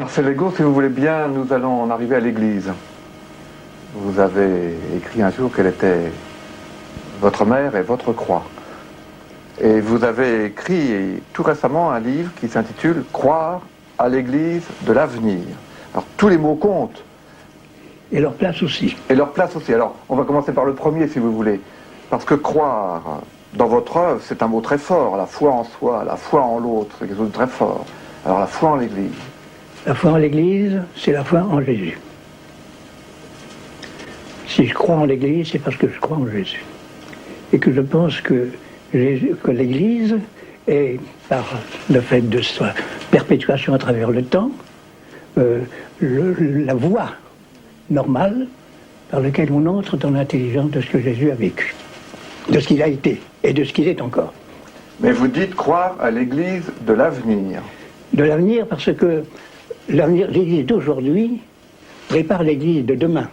Marcel Legault, si vous voulez bien, nous allons en arriver à l'église. Vous avez écrit un jour quelle était votre mère et votre croix. Et vous avez écrit tout récemment un livre qui s'intitule « Croire à l'église de l'avenir ». Alors tous les mots comptent. Et leur place aussi. Et leur place aussi. Alors on va commencer par le premier si vous voulez. Parce que croire, dans votre œuvre, c'est un mot très fort. La foi en soi, la foi en l'autre, c'est quelque chose de très fort. Alors la foi en l'église. La foi en l'église, c'est la foi en Jésus. Si je crois en l'église, c'est parce que je crois en Jésus. Et que je pense que l'église est, par le fait de sa perpétuation à travers le temps, la voie normale par laquelle on entre dans l'intelligence de ce que Jésus a vécu, de ce qu'il a été et de ce qu'il est encore. Mais vous dites croire à l'église de l'avenir. De l'avenir parce que l'église d'aujourd'hui prépare l'église de demain.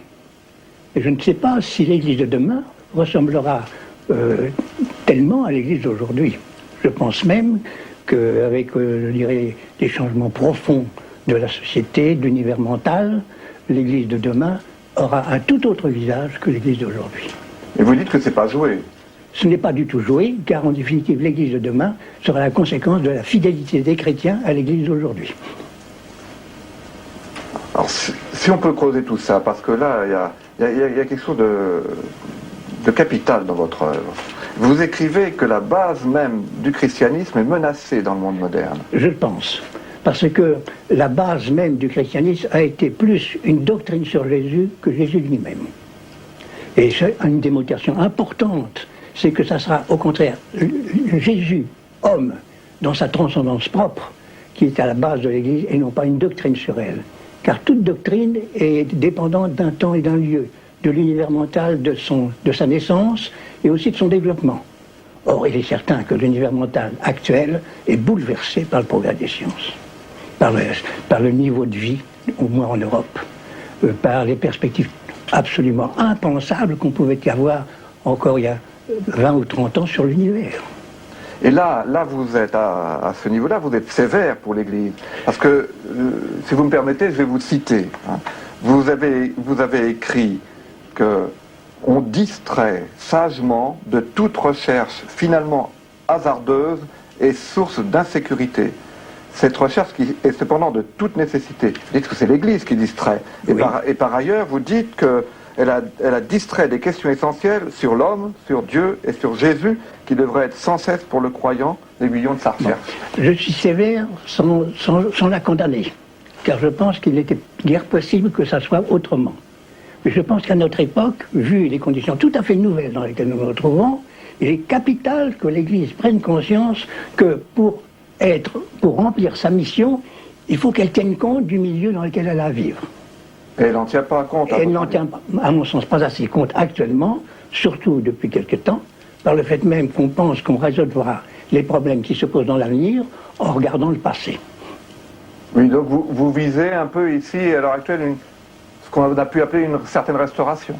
Et je ne sais pas si l'église de demain ressemblera tellement à l'église d'aujourd'hui. Je pense même qu'avec, je dirais, les changements profonds de la société, de l'univers mental, l'église de demain aura un tout autre visage que l'église d'aujourd'hui. Et vous dites que c'est pas joué. Ce n'est pas du tout joué, car en définitive, l'église de demain sera la conséquence de la fidélité des chrétiens à l'église d'aujourd'hui. Alors, si on peut creuser tout ça, parce que là, il y a quelque chose de capital dans votre œuvre. Vous écrivez que la base même du christianisme est menacée dans le monde moderne. Je le pense. Parce que la base même du christianisme a été plus une doctrine sur Jésus que Jésus lui-même. Et c'est une démonstration importante, c'est que ça sera au contraire Jésus, homme, dans sa transcendance propre, qui est à la base de l'Église et non pas une doctrine sur elle. Car toute doctrine est dépendante d'un temps et d'un lieu, de l'univers mental de sa naissance et aussi de son développement. Or, il est certain que l'univers mental actuel est bouleversé par le progrès des sciences, par le niveau de vie, au moins en Europe, par les perspectives absolument impensables qu'on pouvait y avoir encore il y a 20 ou 30 ans sur l'univers. Et là vous êtes à ce niveau-là, vous êtes sévère pour l'Église. Parce que, si vous me permettez, je vais vous citer. Hein. Vous avez écrit qu'on distrait sagement de toute recherche finalement hasardeuse et source d'insécurité. Cette recherche qui est cependant de toute nécessité. Vous dites que c'est l'Église qui distrait. Et, oui. Et par ailleurs, vous dites qu'elle a distrait des questions essentielles sur l'homme, sur Dieu et sur Jésus, qui devraient être sans cesse pour le croyant l'aiguillon de sa recherche. Bon. Je suis sévère sans la condamner, car je pense qu'il n'était guère possible que ça soit autrement. Mais je pense qu'à notre époque, vu les conditions tout à fait nouvelles dans lesquelles nous nous retrouvons, il est capital que l'Église prenne conscience que pour remplir sa mission, il faut qu'elle tienne compte du milieu dans lequel elle a à vivre. Et elle n'en tient pas compte. Elle n'en tient, à mon sens, pas assez compte actuellement, surtout depuis quelque temps, par le fait même qu'on pense qu'on résolvera les problèmes qui se posent dans l'avenir en regardant le passé. Oui, donc vous visez un peu ici, à l'heure actuelle, ce qu'on a pu appeler une certaine restauration.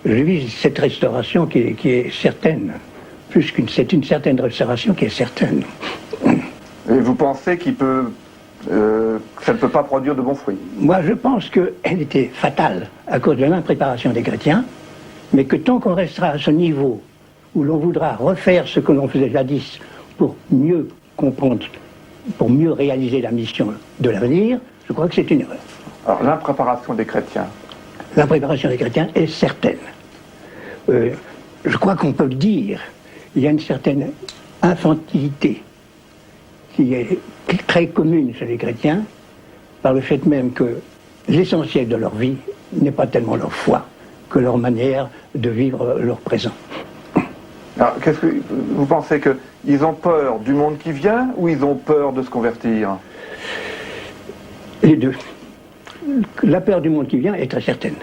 Je vise cette restauration qui est certaine, c'est une certaine restauration qui est certaine. Et vous pensez que ça ne peut pas produire de bons fruits? Moi, je pense qu'elle était fatale à cause de l'impréparation des chrétiens, mais que tant qu'on restera à ce niveau où l'on voudra refaire ce que l'on faisait jadis pour mieux comprendre, pour mieux réaliser la mission de l'avenir, je crois que c'est une erreur. Alors, l'impréparation des chrétiens? L'impréparation des chrétiens est certaine. Je crois qu'on peut le dire, il y a une certaine infantilité qui est très commune chez les chrétiens, par le fait même que l'essentiel de leur vie n'est pas tellement leur foi que leur manière de vivre leur présent. Alors, qu'est-ce que vous pensez qu'ils ont peur du monde qui vient ou ils ont peur de se convertir? Les deux. La peur du monde qui vient est très certaine.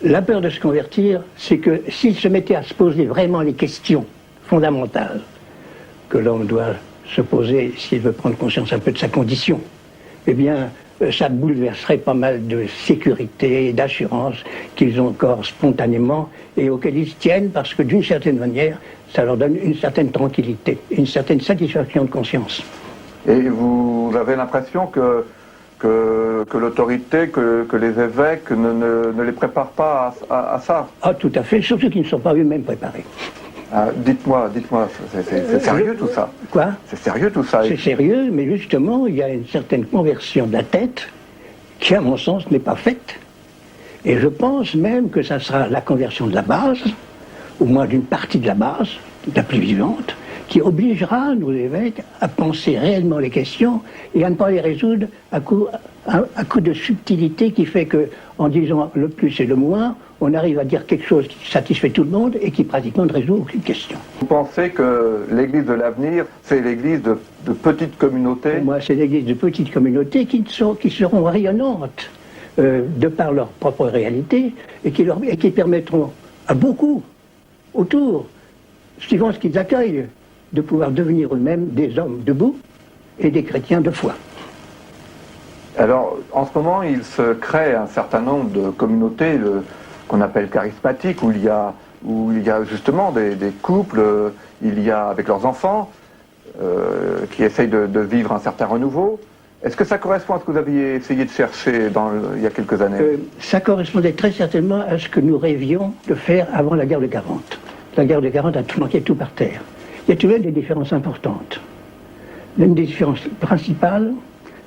La peur de se convertir, c'est que s'ils se mettaient à se poser vraiment les questions fondamentales que l'homme doit se poser s'il veut prendre conscience un peu de sa condition, eh bien, ça bouleverserait pas mal de sécurité et d'assurance qu'ils ont encore spontanément et auxquelles ils tiennent parce que d'une certaine manière, ça leur donne une certaine tranquillité, une certaine satisfaction de conscience. Et vous avez l'impression que que l'autorité, que les évêques ne les préparent pas à ça. Ah, tout à fait, surtout qu'ils ne sont pas eux-mêmes préparés. Ah, dites-moi, c'est sérieux tout ça? Quoi? C'est sérieux tout ça? C'est sérieux, mais justement, il y a une certaine conversion de la tête qui, à mon sens, n'est pas faite. Et je pense même que ça sera la conversion de la base, au moins d'une partie de la base, la plus vivante, qui obligera nos évêques à penser réellement les questions et à ne pas les résoudre à coup de subtilité qui fait que, en disant le plus et le moins, on arrive à dire quelque chose qui satisfait tout le monde et qui pratiquement ne résout aucune question. Vous pensez que l'Église de l'avenir, c'est l'Église de petites communautés? Pour moi, c'est l'Église de petites communautés qui seront rayonnantes de par leur propre réalité et qui permettront à beaucoup autour, suivant ce qu'ils accueillent, de pouvoir devenir eux-mêmes des hommes debout et des chrétiens de foi. Alors, en ce moment, il se crée un certain nombre de communautés qu'on appelle charismatiques, où il y a justement des couples, il y a avec leurs enfants, qui essayent de vivre un certain renouveau. Est-ce que ça correspond à ce que vous aviez essayé de chercher il y a quelques années? Ça correspondait très certainement à ce que nous rêvions de faire avant la guerre de 40. La guerre de 40 a tout manqué, tout par terre. Il y a tout de même des différences importantes. L'une des différences principales,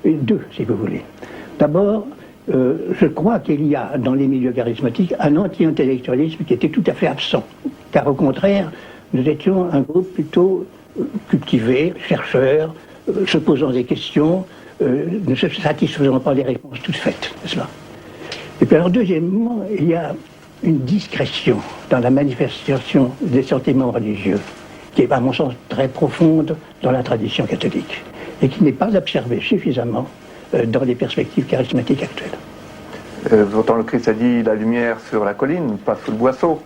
deux si vous voulez. D'abord, je crois qu'il y a dans les milieux charismatiques un anti-intellectualisme qui était tout à fait absent. Car au contraire, nous étions un groupe plutôt cultivé, chercheur, se posant des questions, ne se satisfaisant pas des réponses toutes faites, n'est-ce pas? Et puis alors deuxièmement, il y a une discrétion dans la manifestation des sentiments religieux, qui est à mon sens très profonde dans la tradition catholique, et qui n'est pas observée suffisamment dans les perspectives charismatiques actuelles. Pourtant le Christ a dit la lumière sur la colline, pas sous le boisseau.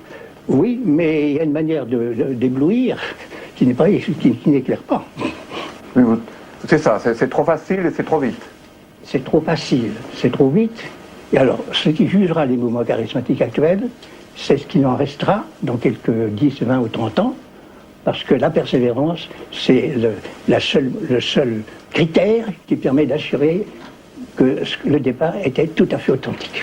Oui, mais il y a une manière d'éblouir qui n'éclaire pas. Oui, c'est ça, c'est trop facile et c'est trop vite. C'est trop facile, c'est trop vite. Et alors, ce qui jugera les mouvements charismatiques actuels, c'est ce qu'il en restera dans quelques 10, 20 ou 30 ans, parce que la persévérance, c'est le seul critère qui permet d'assurer que le départ était tout à fait authentique.